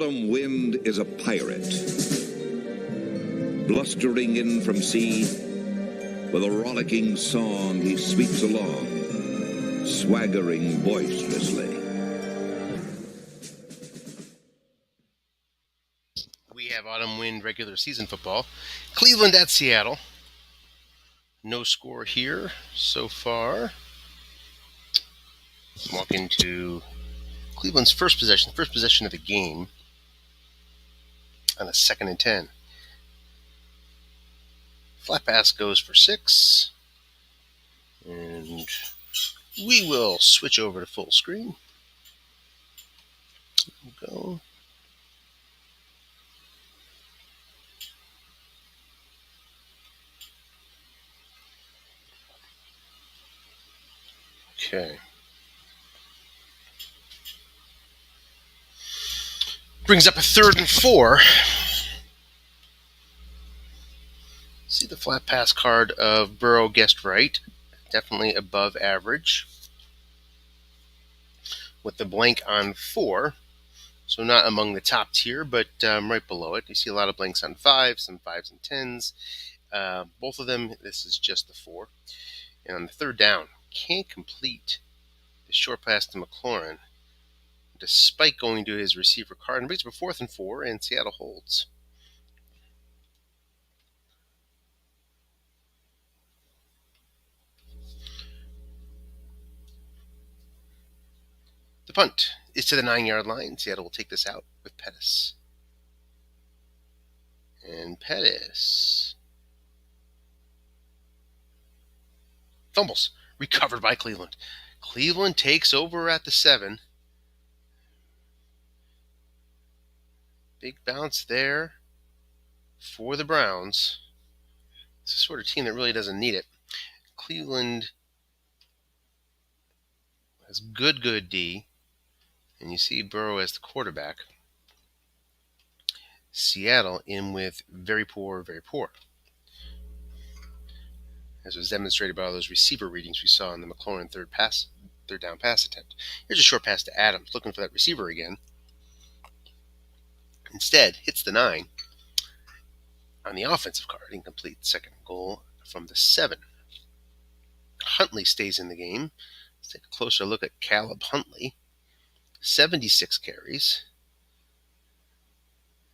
autumn wind is a pirate, blustering in from sea. With a rollicking song he sweeps along, swaggering boisterously. We have autumn wind regular season football. Cleveland at Seattle. No score here so far. Walk into Cleveland's first possession of the game on a 2nd and 10. Flat pass goes for 6. And we will switch over to full screen. Go. Okay. Brings up a 3rd and 4. See the flat pass card of Burrow guessed right. Definitely above average. With the blank on 4. So not among the top tier, but right below it. You see a lot of blanks on 5, some 5s and 10s. Both of them, this is just the 4. And on the 3rd down, can't complete the short pass to McLaurin, despite going to his receiver card, and brings up a 4th and 4, and Seattle holds. The punt is to the 9-yard line. Seattle will take this out with Pettis. And Pettis fumbles. Recovered by Cleveland. Cleveland takes over at the 7. Big bounce there for the Browns. It's the sort of team that really doesn't need it. Cleveland has good D. And you see Burrow as the quarterback. Seattle in with very poor. As was demonstrated by all those receiver readings we saw in the McLaurin third down pass attempt. Here's a short pass to Adams, looking for that receiver again. Instead, hits the 9 on the offensive card. Incomplete. 2nd goal from the 7. Huntley stays in the game. Let's take a closer look at Caleb Huntley. 76 carries.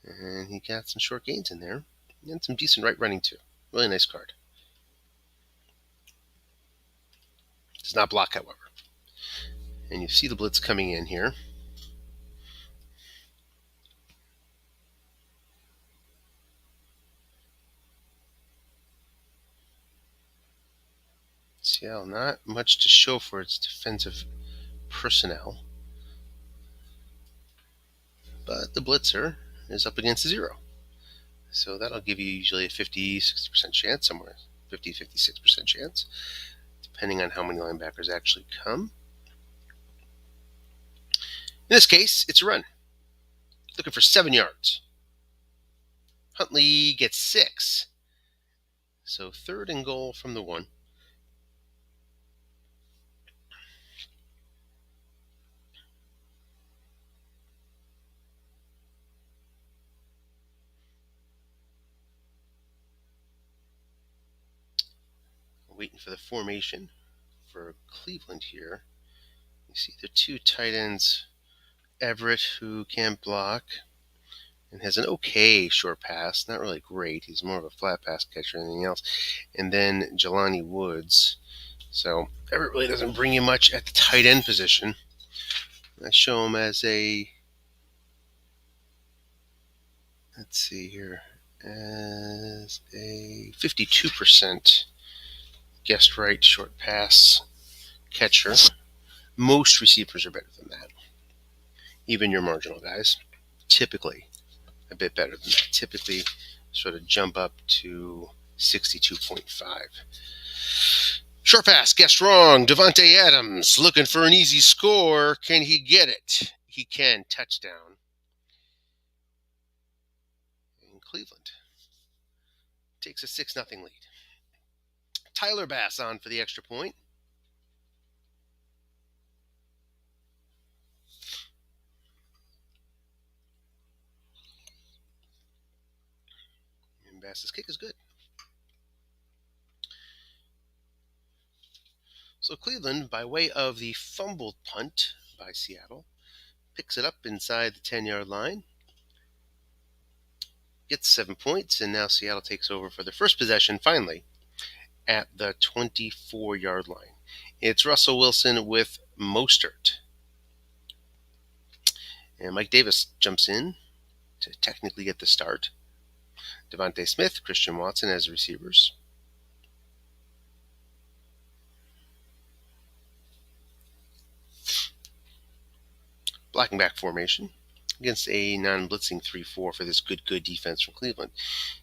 And he got some short gains in there. And some decent right running, too. Really nice card. Does not block, however. And you see the blitz coming in here. Seattle, not much to show for its defensive personnel. But the blitzer is up against 0. So that'll give you usually a 50-60% chance, somewhere 50-56% chance, depending on how many linebackers actually come. In this case, it's a run. Looking for 7 yards. Huntley gets 6. So 3rd and goal from the 1. Waiting for the formation for Cleveland here. You see the 2 tight ends, Everett, who can block and has an okay short pass. Not really great. He's more of a flat pass catcher than anything else. And then Jelani Woods. So Everett really doesn't bring you much at the tight end position. I show him as a, let's see here, as a 52% guessed right short pass catcher. Most receivers are better than that. Even your marginal guys, typically a bit better than that. Typically sort of jump up to 62.5. Short pass, guessed wrong. Devontae Adams looking for an easy score. Can he get it? He can. Touchdown. And Cleveland takes a 6-0 lead. Tyler Bass on for the extra point. Bass's kick is good. So Cleveland, by way of the fumbled punt by Seattle, picks it up inside the 10-yard line, gets 7 points, and now Seattle takes over for their first possession, finally, at the 24-yard line. It's Russell Wilson with Mostert. And Mike Davis jumps in to technically get the start. Devontae Smith, Christian Watson as receivers. Blocking back formation against a non-blitzing 3-4 for this good defense from Cleveland.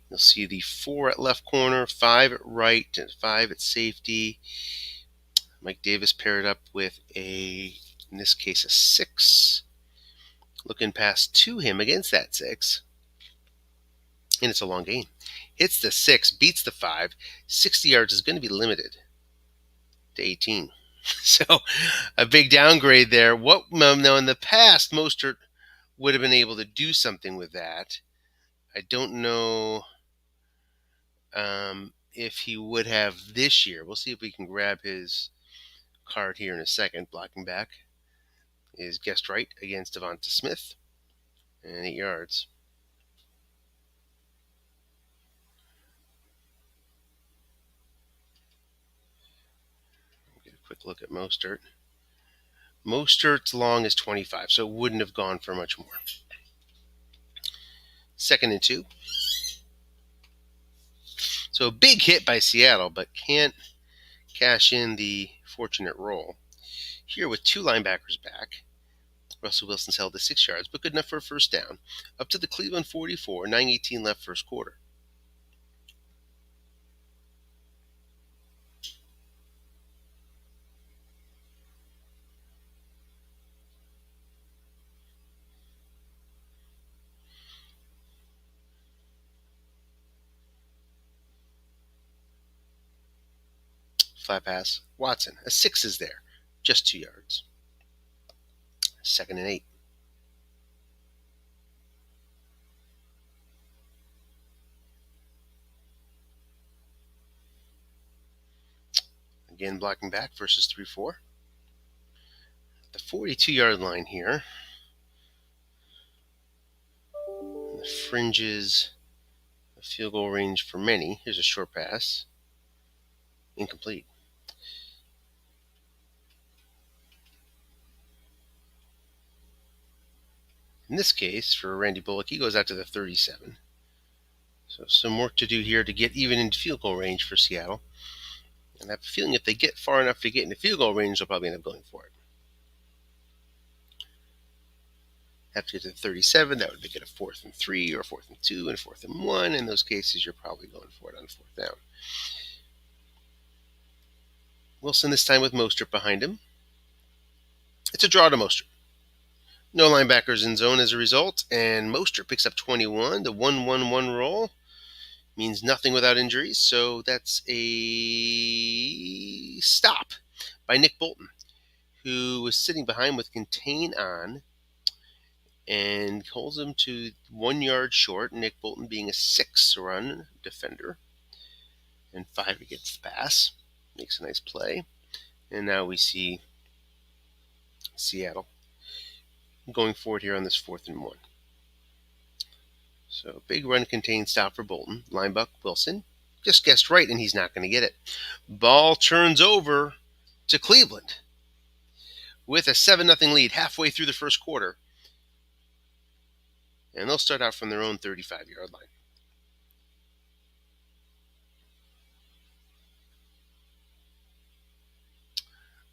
You'll see the 4 at left corner, 5 at right, and 5 at safety. Mike Davis paired up with in this case, a 6. Looking pass to him against that 6. And it's a long gain. Hits the 6, beats the 5. 60 yards is going to be limited to 18. So a big downgrade there. Now in the past, Mostert would have been able to do something with that. I don't know if he would have this year. We'll see if we can grab his card here in a second. Blocking back is guessed right against Devonta Smith. And 8 yards. Get a quick look at Mostert. Mostert's long is 25, so it wouldn't have gone for much more. 2nd and 2. So a big hit by Seattle, but can't cash in the fortunate roll. Here with 2 linebackers back, Russell Wilson's held to 6 yards, but good enough for a first down. Up to the Cleveland 44, 9:18 left first quarter. Flat pass. Watson. A 6 is there. Just 2 yards. 2nd and 8. Again, blocking back versus 3-4. The 42-yard line here. The fringes of field goal range for many. Here's a short pass. Incomplete. In this case, for Randy Bullock, he goes out to the 37. So some work to do here to get even into field goal range for Seattle. And I have a feeling if they get far enough to get into field goal range, they'll probably end up going for it. Have to get to the 37, that would make it a 4th and 3 or 4th and 2 and 4th and 1. In those cases, you're probably going for it on 4th down. Wilson this time with Mostert behind him. It's a draw to Mostert. No linebackers in zone as a result, and Mostert picks up 21. The 1-1-1 roll means nothing without injuries, so that's a stop by Nick Bolton, who was sitting behind with contain on and holds him to 1 yard short, Nick Bolton being a 6-run defender, and 5 against the pass. Makes a nice play. And now we see Seattle going forward here on this 4th and 1. So big run contain stop for Bolton. Linebuck Wilson just guessed right, and he's not going to get it. Ball turns over to Cleveland with a 7-0 lead halfway through the first quarter. And they'll start out from their own 35-yard line.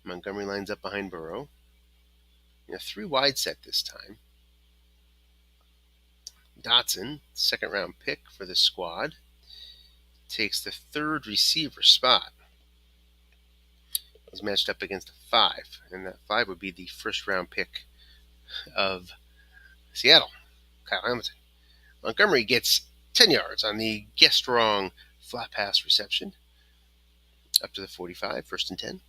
Montgomery lines up behind Burrow. In a 3 wide set this time. Dotson, 2nd-round pick for the squad, takes the 3rd receiver spot. He's matched up against a 5, and that 5 would be the 1st-round pick of Seattle, Kyle Hamilton. Montgomery gets 10 yards on the guessed wrong flat pass reception. Up to the 45, 1st and 10.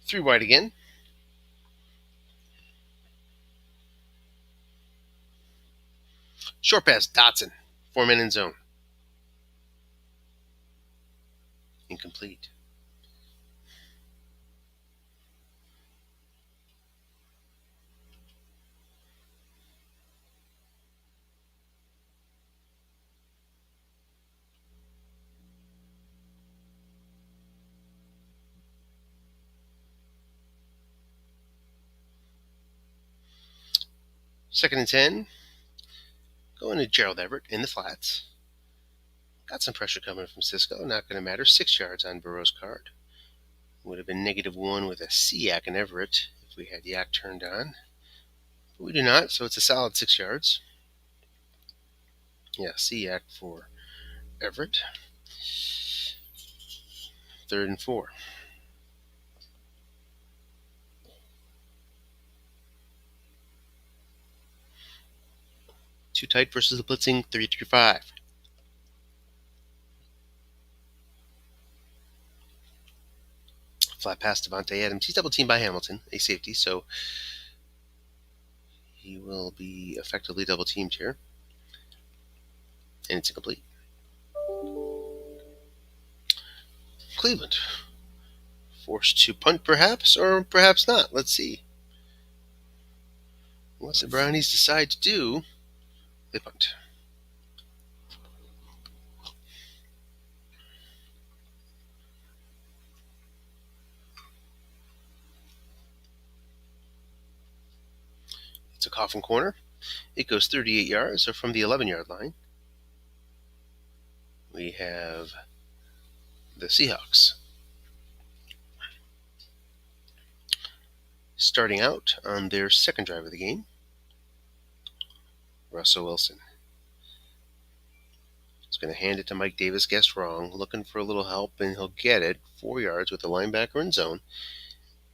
3 wide again. Short pass, Dotson. 4-man in zone. Incomplete. Second and 10. Going to Gerald Everett in the flats. Got some pressure coming from Cisco. Not going to matter. 6 yards on Burrow's card. Would have been -1 with a SEAC and Everett if we had Yak turned on. But we do not, so it's a solid 6 yards. Yeah, SEAC for Everett. 3rd and 4. Too tight versus the blitzing 3-5. Flat pass to Devontae Adams. He's double teamed by Hamilton, a safety, so he will be effectively double teamed here. And it's incomplete. Cleveland. Forced to punt, perhaps, or perhaps not. Let's see. What the Brownies decide to do, they punt. It's a coffin corner. It goes 38 yards, so from the 11-yard line, we have the Seahawks. Starting out on their second drive of the game, Russell Wilson. He's going to hand it to Mike Davis, guessed wrong, looking for a little help, and he'll get it. 4 yards with the linebacker in zone.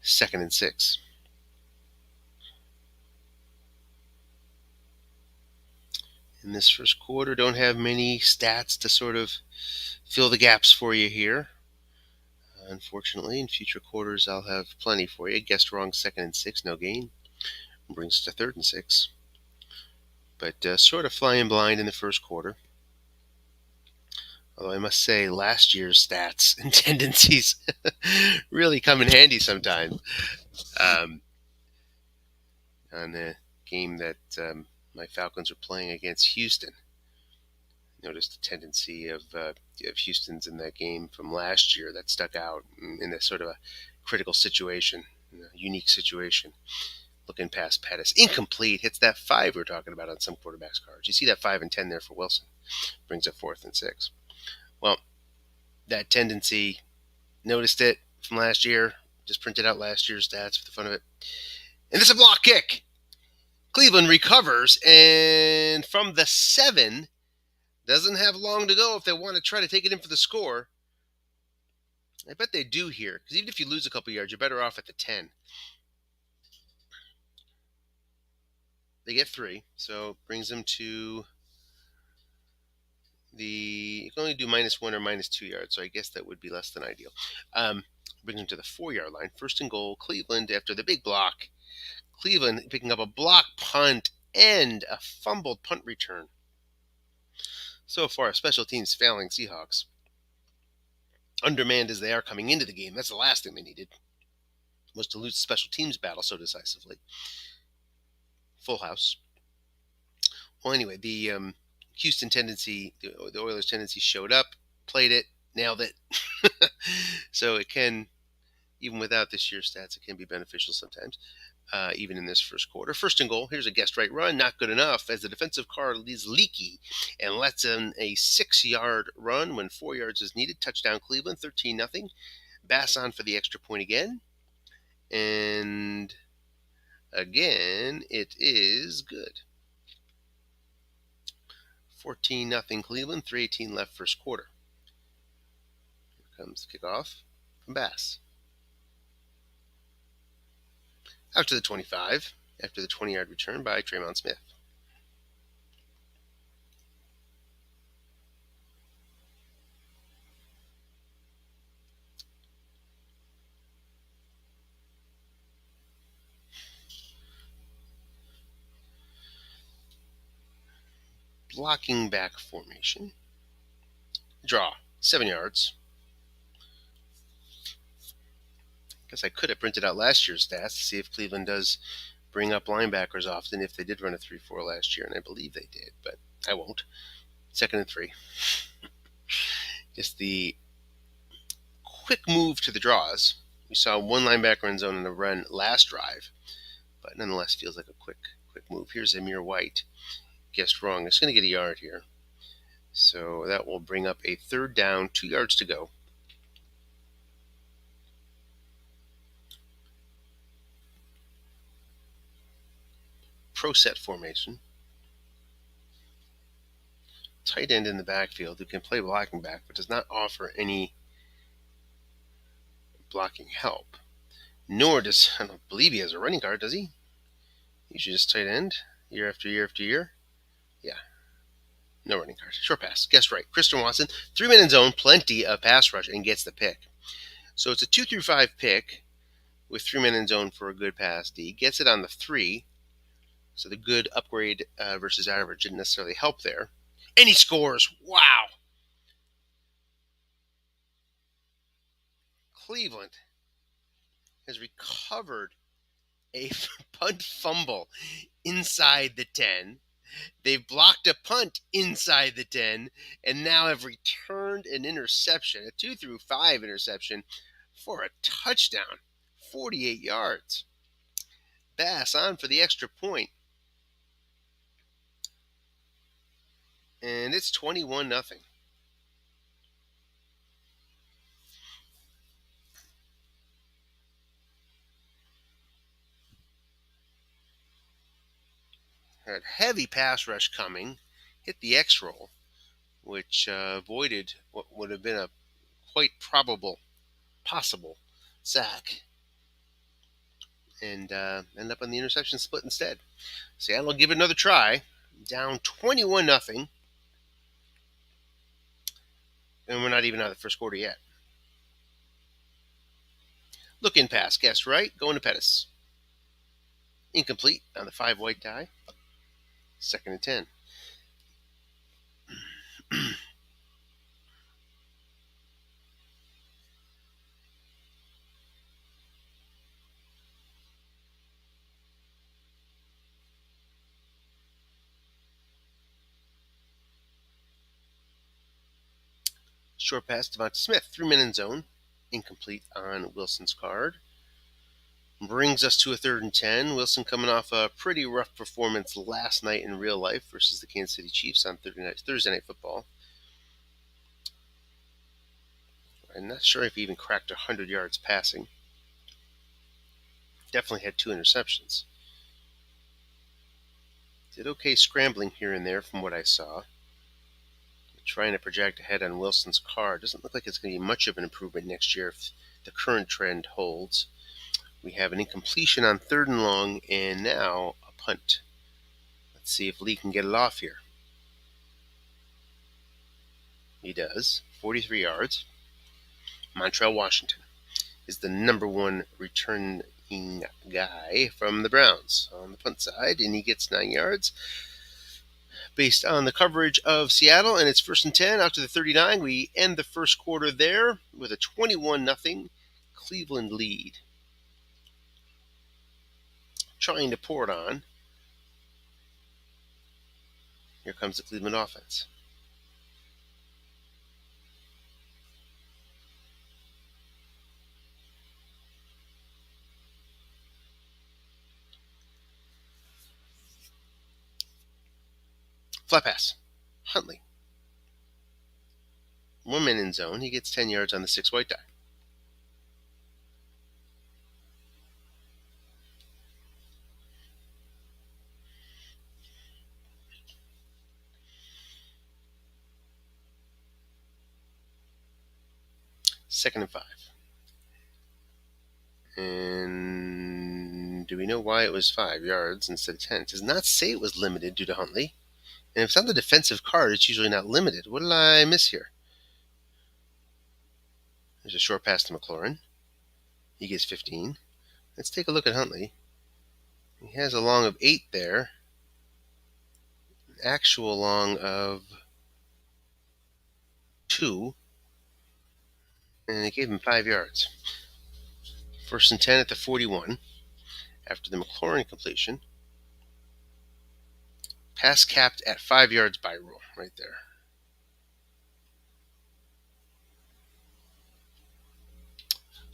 2nd and 6. In this first quarter, don't have many stats to sort of fill the gaps for you here. Unfortunately, in future quarters, I'll have plenty for you. Guessed wrong, 2nd and 6, no gain. Brings us to 3rd and 6. But sort of flying blind in the first quarter. Although I must say, last year's stats and tendencies really come in handy sometimes. On the game that my Falcons are playing against Houston, noticed the tendency of Houston's in that game from last year that stuck out in a sort of a critical situation, a unique situation. Looking past Pettis, incomplete, hits that 5 we were talking about on some quarterbacks' cards. You see that 5 and 10 there for Wilson. Brings up 4th and 6. Well, that tendency, noticed it from last year. Just printed out last year's stats for the fun of it. And this is a block kick. Cleveland recovers, and from the 7, doesn't have long to go if they want to try to take it in for the score. I bet they do here, because even if you lose a couple yards, you're better off at the 10. They get 3, so brings them to you can only do -1 or -2 yards, so I guess that would be less than ideal. Brings them to the 4-yard line. 1st and goal, Cleveland after the big block. Cleveland picking up a block punt and a fumbled punt return. So far, special teams failing Seahawks. Undermanned as they are coming into the game, that's the last thing they needed, was to lose the special teams battle so decisively. Full house. Well, anyway, the Houston tendency, the Oilers tendency showed up, played it, nailed it. So it can, even without this year's stats, it can be beneficial sometimes. Even in this first quarter. 1st and goal, here's a guessed right run, not good enough as the defensive card is leaky and lets in a 6-yard run when 4 yards is needed. Touchdown Cleveland, 13-0. Bass on for the extra point again. And again, it is good. 14-0 Cleveland, 3:18 left first quarter. Here comes the kickoff from Bass. Out to the 25, after the 20-yard return by Tremon Smith. blocking back formation. Draw, 7 yards. I guess I could have printed out last year's stats to see if Cleveland does bring up linebackers often, if they did run a 3-4 last year, and I believe they did, but I won't. 2nd and 3. Just the quick move to the draws. We saw one linebacker in zone in the run last drive, but nonetheless feels like a quick move. Here's Amir White. Guessed wrong. It's going to get a yard here. So that will bring up a 3rd down, 2 yards to go. Pro set formation. Tight end in the backfield who can play blocking back but does not offer any blocking help. Nor does, I don't believe he has a running card, does he? Usually just tight end, year after year after year. Yeah. No running card. Short pass. Guess right. Christian Watson, 3-man in zone, plenty of pass rush, and gets the pick. So it's a 2-5 pick with 3-man in zone for a good pass D. Gets it on the 3. So the good upgrade versus average didn't necessarily help there. And he scores. Wow. Cleveland has recovered a punt fumble inside the 10. They've blocked a punt inside the 10 and now have returned an interception, a 2-5 interception for a touchdown, 48 yards. Bass on for the extra point. And it's 21-0. Had heavy pass rush coming, hit the X roll, which avoided what would have been a quite possible sack, and end up on the interception split instead. Seattle will give it another try, down 21-0, and we're not even out of the first quarter yet. Look in pass, guess right, going to Pettis. Incomplete on the 5 white die. 2nd and 10. Short pass to Devonta Smith, 3-man in zone. Incomplete on Wilson's card. Brings us to a 3rd and 10. Wilson coming off a pretty rough performance last night in real life versus the Kansas City Chiefs on Thursday Night Football. I'm not sure if he even cracked 100 yards passing. Definitely had 2 interceptions. Did okay scrambling here and there from what I saw. Trying to project ahead on Wilson's card. Doesn't look like it's going to be much of an improvement next year if the current trend holds. We have an incompletion on 3rd and long, and now a punt. Let's see if Lee can get it off here. He does. 43 yards. Montrell Washington is the number 1 returning guy from the Browns on the punt side, and he gets 9 yards. Based on the coverage of Seattle, and it's 1st and 10 after the 39. We end the first quarter there with a 21-0 Cleveland lead. Trying to pour it on. Here comes the Cleveland offense. Flat pass. Huntley. 1-man in zone. He gets 10 yards on the 6 white die. Second and 5. And do we know why it was 5 yards instead of 10? It does not say it was limited due to Huntley. And if it's on the defensive card, it's usually not limited. What did I miss here? There's a short pass to McLaurin. He gets 15. Let's take a look at Huntley. He has a long of 8 there. Actual long of 2, and it gave him 5 yards. 1st and 10 at the 41 after the McLaurin completion. Pass capped at 5 yards by rule right there.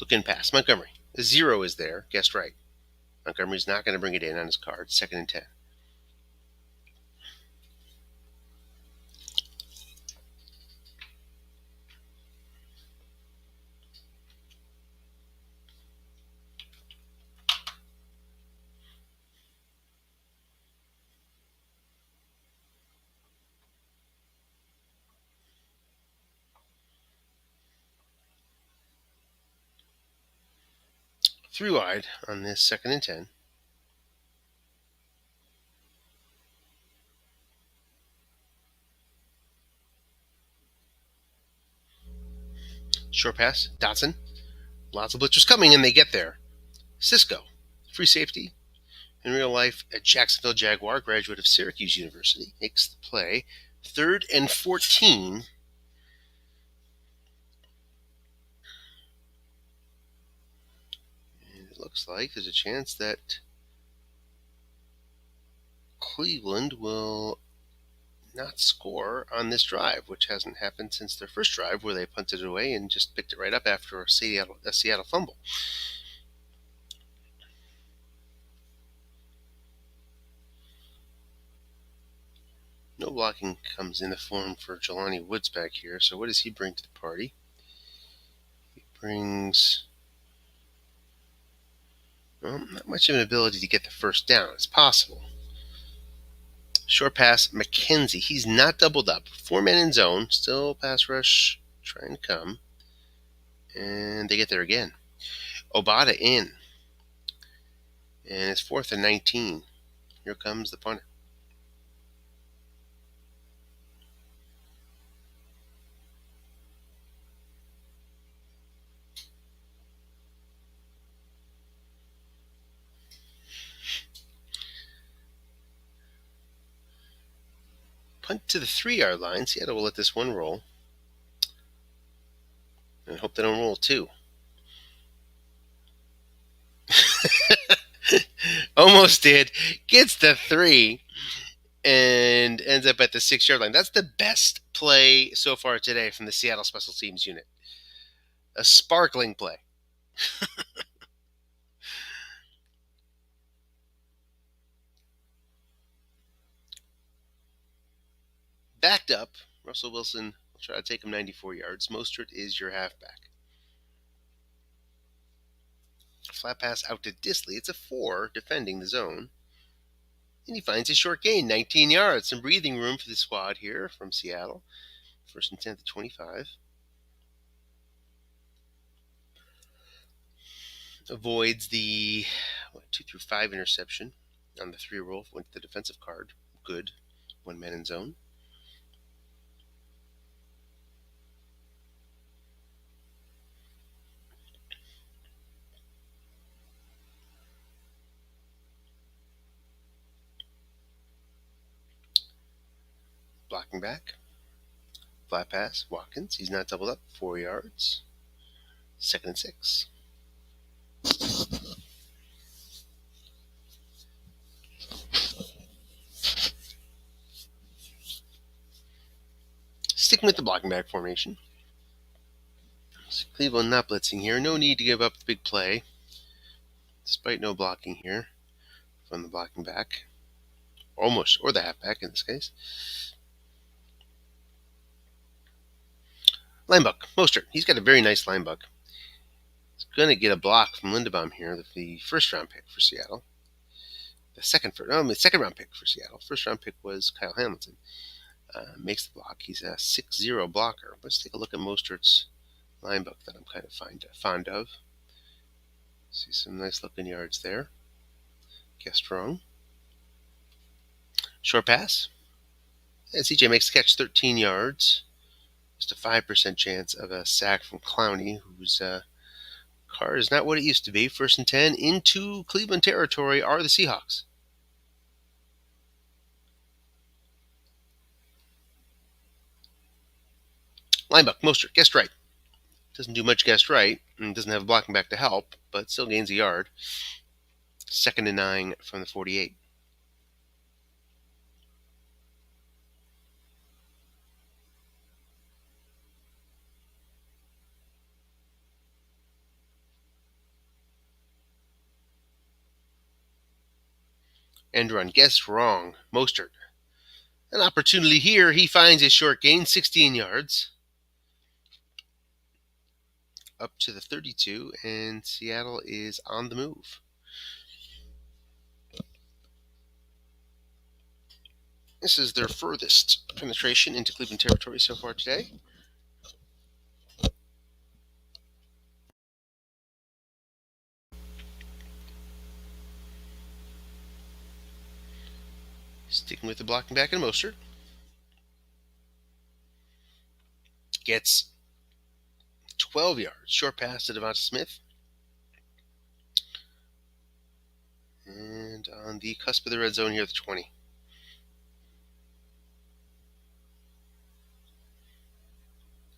Look in pass. Montgomery. The 0 is there. Guessed right. Montgomery's not going to bring it in on his card. 2nd and 10. Three wide on this 2nd and 10. Short pass. Dotson. Lots of blitzers coming, and they get there. Cisco. Free safety. In real life, a Jacksonville Jaguar, graduate of Syracuse University, makes the play. 3rd and 14. And it looks like there's a chance that Cleveland will not score on this drive, which hasn't happened since their first drive where they punted it away and just picked it right up after a Seattle fumble. No blocking comes in the form for Jelani Woods back here, so what does he bring to the party? He brings not much of an ability to get the first down. It's possible. Short pass, McKenzie. He's not doubled up. 4 men in zone. Still pass rush trying to come. And they get there again. Obata in. And it's 4th and 19. Here comes the punter. Punt to the 3-yard line. Seattle will let this one roll. And hope they don't roll 2. Almost did. Gets the 3 and ends up at the 6-yard line. That's the best play so far today from the Seattle Special Teams unit. A sparkling play. Backed up, Russell Wilson will try to take him 94 yards. Mostert is your halfback. Flat pass out to Disley. It's a 4 defending the zone. And he finds a short gain, 19 yards. Some breathing room for the squad here from Seattle. 1st and 10 to 25. Avoids the 2 through 5 interception on the 3 roll. Went to the defensive card. Good. 1 man in zone. Blocking back. Flat pass. Watkins. He's not doubled up. 4 yards. 2nd and 6. Sticking with the blocking back formation. So Cleveland not blitzing here. No need to give up the big play. Despite no blocking here from the blocking back. Almost, or the halfback in this case. Linebuck, Mostert. He's got a very nice linebuck. He's going to get a block from Lindebaum here, the 1st round pick for Seattle. The second round pick for Seattle. 1st round pick was Kyle Hamilton. Makes the block. He's a 6-0 blocker. Let's take a look at Mostert's linebuck that I'm kind of fond of. See some nice looking yards there. Guessed wrong. Short pass. And CJ makes the catch, 13 yards. Just a 5% chance of a sack from Clowney, whose card is not what it used to be. 1st and 10 into Cleveland territory are the Seahawks. Linebuck, Mostert, guessed right. Doesn't do much guessed right, and doesn't have a blocking back to help, but still gains a yard. 2nd and 9 from the 48. End run, guessed wrong. Mostert. An opportunity here. He finds a short gain, 16 yards. Up to the 32, and Seattle is on the move. This is their furthest penetration into Cleveland territory so far today. Sticking with the blocking back and Mostert. Gets 12 yards. Short pass to Devonta Smith. And on the cusp of the red zone here at the 20.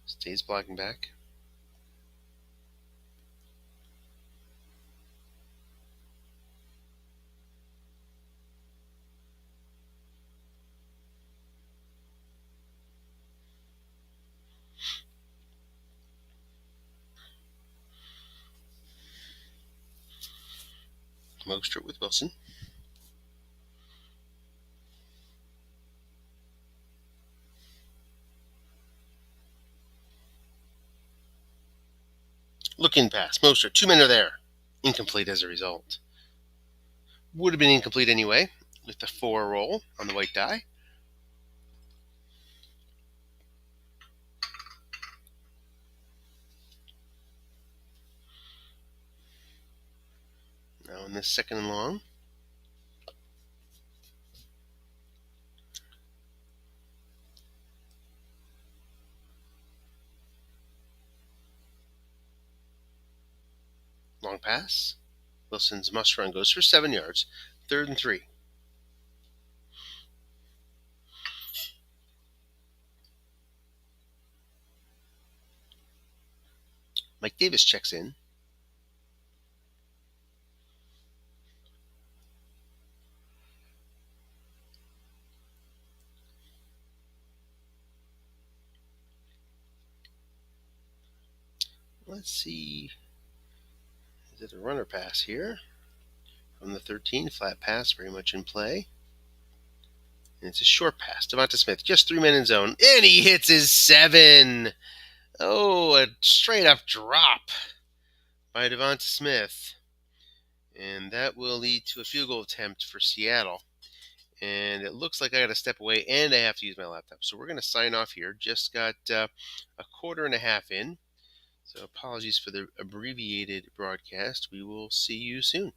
Stays blocking back. Mostert with Wilson. Looking pass. Mostert. 2 men are there. Incomplete as a result. Would have been incomplete anyway with the 4 roll on the white die. Now in this 2nd and long. Long pass. Wilson's must run goes for 7 yards. 3rd and 3. Mike Davis checks in. Let's see. Is it a runner pass here? From the 13, flat pass, very much in play. And it's a short pass. Devonta Smith, just 3 men in zone. And he hits his 7. Oh, a straight up drop by Devonta Smith. And that will lead to a field goal attempt for Seattle. And it looks like I got to step away and I have to use my laptop. So we're going to sign off here. Just got a quarter and a half in. So apologies for the abbreviated broadcast. We will see you soon.